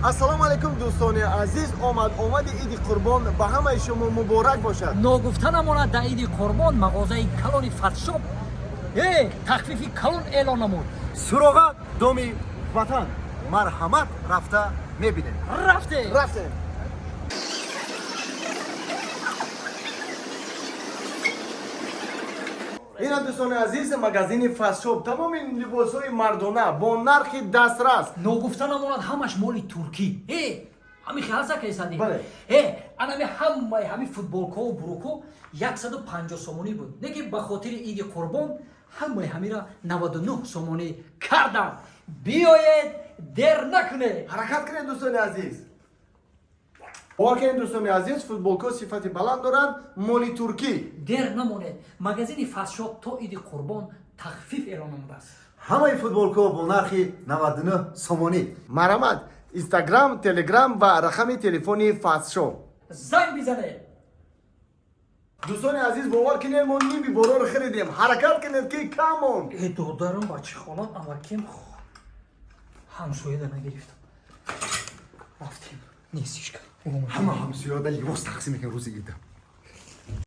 ассалому алайкум дӯстони азиз, омади иди қурбон ба ҳамаи шумо муборак бошад. Ногуфтанамонад дар иди қурбон мағозаи калони фатшоп тахфифи калон эълон намуд. суроғат доми ватан марҳамат рафта мебинем. рафтем. ина дӯстони азиз, магазини фастшоп тамоми либосҳои мардона бо нархи дастрас. Ногуфтанамонад ҳамаш моли туркӣ. Ҳами хиял закайсади. Бале. Анами ҳамаи ҳами футболкаҳу буруко 150 сомонӣ буд. Неки ба хотири иди қурбон ҳамаи ҳамира 99 сомонӣ кардам. Биёед дер накунед. ҳаракат кунед дӯстони азиз. бовар кунед дӯстони азиз, футболкаҳо сифати баланд доранд, моли туркӣ. Дер намонед. Магазини фастшоп то иди қурбон тахфиф эълон намудааст. ҳамаи футболкаҳо бо нархи 99 сомонӣ. марҳамат, инстаграм, телеграм ва рақами телефони фастшоп. Занг бизанед. дӯстони азиз, бовар кунед мо ними бороро хиридем. ҳаракат кунед ки кам монд. додарам бачахонат амаким ҳамсояда нагирифтам. Рафтем. Несишка. ҳама ҳамсоёда либос тақсим мекунад рӯзи ида.